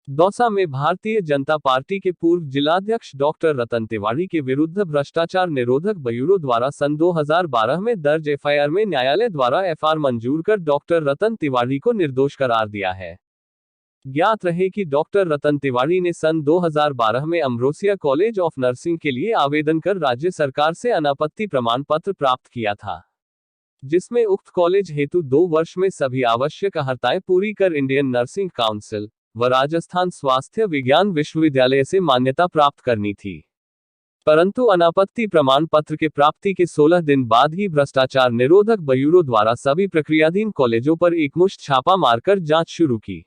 दौसा में भारतीय जनता पार्टी के पूर्व जिलाध्यक्ष डॉक्टर रतन तिवारी के विरुद्ध भ्रष्टाचार निरोधक ब्यूरो द्वारा सन 2012 में दर्ज एफआईआर में न्यायालय द्वारा एफआईआर मंजूर कर डॉक्टर रतन तिवारी को निर्दोष करार दिया है। ज्ञात रहे कि डॉक्टर रतन तिवारी ने सन 2012 में अमरोसिया कॉलेज ऑफ नर्सिंग के लिए आवेदन कर राज्य सरकार से अनापत्ति प्रमाण पत्र प्राप्त किया था, जिसमें उक्त कॉलेज हेतु 2 वर्ष में सभी आवश्यक अर्हताएं पूरी कर इंडियन नर्सिंग काउंसिल व राजस्थान स्वास्थ्य विज्ञान विश्वविद्यालय से मान्यता प्राप्त करनी थी। परंतु अनापत्ति प्रमाण पत्र के प्राप्ति के 16 दिन बाद ही भ्रष्टाचार निरोधक ब्यूरो द्वारा सभी प्रक्रियाधीन कॉलेजों पर एकमुश्त छापा मारकर जांच शुरू की,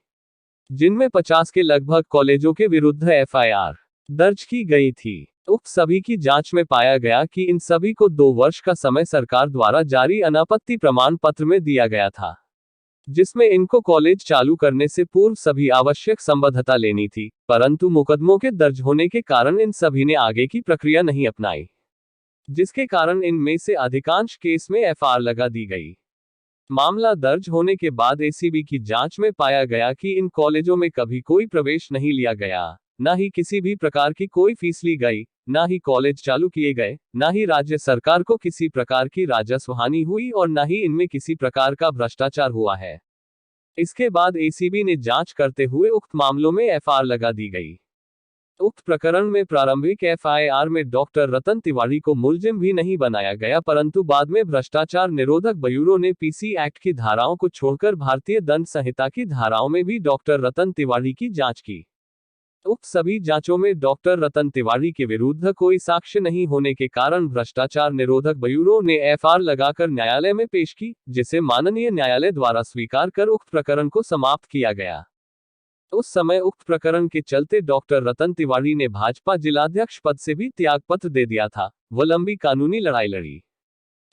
जिनमें 50 के लगभग कॉलेजों के विरुद्ध एफआईआर दर्ज की गई थी। उक्त सभी की जांच में पाया गया कि इन सभी को 2 वर्ष का समय सरकार द्वारा जारी अनापत्ति प्रमाण पत्र में दिया गया था, जिसमें इनको कॉलेज चालू करने से पूर्व सभी आवश्यक संबद्धता लेनी थी। परंतु मुकदमों के दर्ज होने के कारण इन सभी ने आगे की प्रक्रिया नहीं अपनाई, जिसके कारण इनमें से अधिकांश केस में एफआईआर लगा दी गई। मामला दर्ज होने के बाद एसीबी की जांच में पाया गया कि इन कॉलेजों में कभी कोई प्रवेश नहीं लिया गया, न ही किसी भी प्रकार की कोई फीस ली गई, न ही कॉलेज चालू किए गए, न ही राज्य सरकार को किसी प्रकार की राजस्व हानि हुई और न ही इनमें किसी प्रकार का भ्रष्टाचार हुआ है। इसके बाद एसीबी ने जांच करते हुए उक्त मामलों में एफआईआर लगा दी गई। उक्त प्रकरण में प्रारंभिक एफआईआर में डॉक्टर रतन तिवारी को मुलजिम भी नहीं बनाया गया, परंतु बाद में भ्रष्टाचार निरोधक ब्यूरो ने पीसी एक्ट की धाराओं को छोड़कर भारतीय दंड संहिता की धाराओं में भी डॉक्टर रतन तिवारी की जांच की। उक्त सभी जांचों में डॉक्टर रतन तिवारी के विरुद्ध कोई साक्ष्य नहीं होने के कारण भ्रष्टाचार निरोधक ब्यूरो ने एफआईआर लगाकर न्यायालय में पेश की, जिसे माननीय न्यायालय द्वारा स्वीकार कर उक्त प्रकरण को समाप्त किया गया। उस समय उक्त प्रकरण के चलते डॉक्टर रतन तिवारी ने भाजपा जिलाध्यक्ष पद से भी त्यागपत्र दे दिया था, वो लंबी कानूनी लड़ाई लड़ी।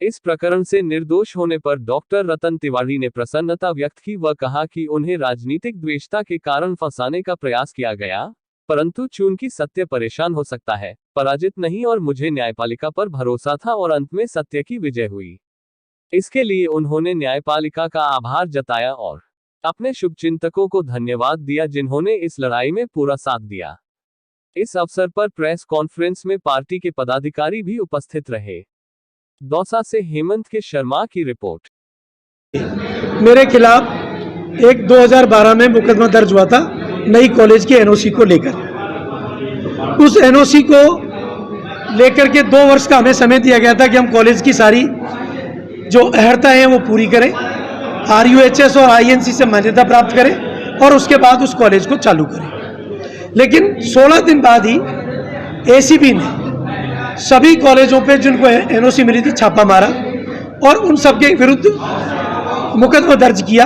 इस प्रकरण से निर्दोष होने पर डॉक्टर रतन तिवारी ने प्रसन्नता व्यक्त की व कहा कि उन्हें राजनीतिक द्वेषता के कारण फंसाने का प्रयास किया गया, परंतु चूंकि सत्य परेशान हो सकता है, पराजित नहीं, और मुझे न्यायपालिका पर भरोसा था और अंत में सत्य की विजय हुई। इसके लिए उन्होंने न्यायपालिका का आभार जताया और अपने शुभचिंतकों को धन्यवाद दिया, जिन्होंने इस लड़ाई में पूरा साथ दिया। इस अवसर पर प्रेस कॉन्फ्रेंस में पार्टी के पदाधिकारी भी उपस्थित रहे। दौसा से हेमंत के शर्मा की रिपोर्ट। मेरे खिलाफ एक 2012 में मुकदमा दर्ज हुआ था नई कॉलेज के एनओसी को लेकर। उस एनओसी को लेकर के 2 वर्ष का हमें समय दिया गया था कि हम कॉलेज की सारी जो अहर्ता है वो पूरी करें, आरयूएचएस और आईएनसी से मान्यता प्राप्त करें और उसके बाद उस कॉलेज को चालू करें। लेकिन 16 दिन बाद ही एसीबी ने सभी कॉलेजों पे जिनको एनओसी मिली थी छापा मारा और उन सबके विरुद्ध मुकदमा दर्ज किया।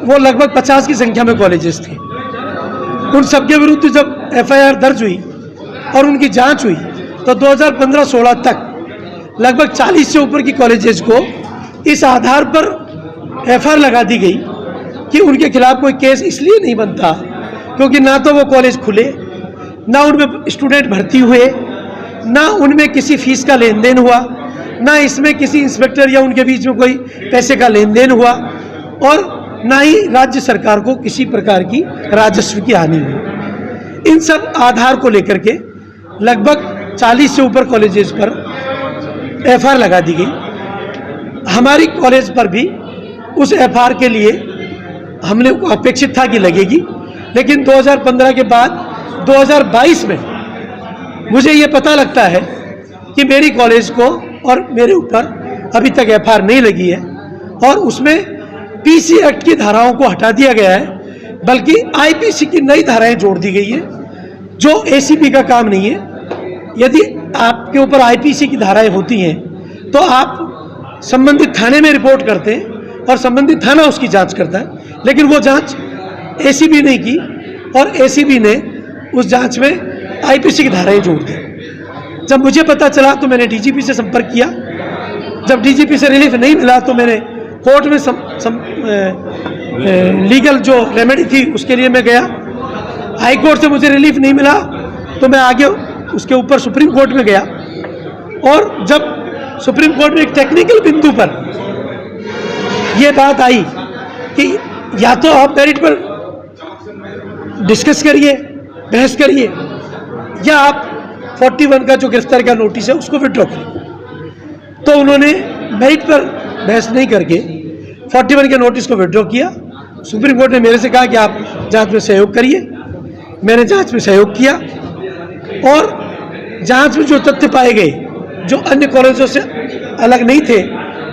वो लगभग 50 की संख्या में कॉलेजेस थे। उन सबके विरुद्ध जब एफआईआर दर्ज हुई और उनकी जांच हुई तो 2015-16 तक लगभग 40 से ऊपर की कॉलेजेस को इस आधार पर एफआईआर लगा दी गई कि उनके खिलाफ कोई केस इसलिए नहीं बनता क्योंकि ना तो वो कॉलेज खुले, ना उनमें स्टूडेंट भर्ती हुए, ना उनमें किसी फीस का लेन देन हुआ, ना इसमें किसी इंस्पेक्टर या उनके बीच में कोई पैसे का लेन देन हुआ और ना ही राज्य सरकार को किसी प्रकार की राजस्व की हानि हुई। इन सब आधार को लेकर के लगभग 40 से ऊपर कॉलेजेस पर एफआईआर लगा दी गई। हमारी कॉलेज पर भी उस एफआईआर के लिए हमने अपेक्षित था कि लगेगी, लेकिन 2015 के बाद 2022 में मुझे ये पता लगता है कि मेरी कॉलेज को और मेरे ऊपर अभी तक एफआईआर नहीं लगी है और उसमें पीसी एक्ट की धाराओं को हटा दिया गया है, बल्कि आईपीसी की नई धाराएं जोड़ दी गई है, जो एसीबी का काम नहीं है। यदि आपके ऊपर आईपीसी की धाराएं होती हैं तो आप संबंधित थाने में रिपोर्ट करते हैं और संबंधित थाना उसकी जांच करता है, लेकिन वो जांच एसीबी ने की और एसीबी ने उस जांच में आईपीसी की धाराएं जोड़ दी। जब मुझे पता चला तो मैंने डीजीपी से संपर्क किया। जब डीजीपी से रिलीफ नहीं मिला तो मैंने कोर्ट में लीगल जो रेमेडी थी उसके लिए मैं गया। हाई कोर्ट से मुझे रिलीफ नहीं मिला तो मैं आगे उसके ऊपर सुप्रीम कोर्ट में गया और जब सुप्रीम कोर्ट में एक टेक्निकल बिंदु पर यह बात आई कि या तो आप मेरिट पर डिस्कस करिए, बहस करिए, या आप 41 का जो गिरफ्तारी का नोटिस है उसको विड्रॉ करिए। तो उन्होंने मेरिट पर बहस नहीं करके 41 के नोटिस को विड्रॉ किया। सुप्रीम कोर्ट ने मेरे से कहा कि आप जांच में सहयोग करिए। मैंने जांच में सहयोग किया और जांच में जो तथ्य पाए गए, जो अन्य कॉलेजों से अलग नहीं थे,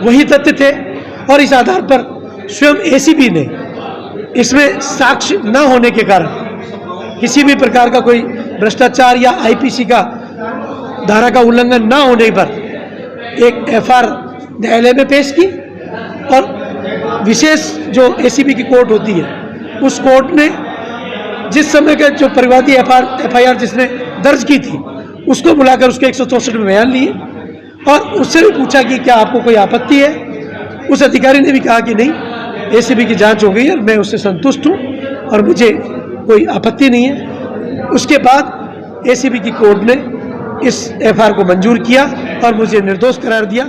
वही तथ्य थे। और इस आधार पर स्वयं एसीबी ने इसमें साक्ष्य न होने के कारण, किसी भी प्रकार का कोई भ्रष्टाचार या आईपीसी का धारा का उल्लंघन न होने पर एक एफआर न्यायालय में पेश की। और विशेष जो एसीबी की कोर्ट होती है, उस कोर्ट ने जिस समय का जो परिवादी एफआईआर जिसने दर्ज की थी, उसको बुलाकर उसके 164 में बयान लिए और उससे भी पूछा कि क्या आपको कोई आपत्ति है। उस अधिकारी ने भी कहा कि नहीं, एसीबी की जांच हो गई है, मैं उससे संतुष्ट हूँ और मुझे कोई आपत्ति नहीं है। उसके बाद एसीबी की कोर्ट ने इस एफआईआर को मंजूर किया और मुझे निर्दोष करार दिया।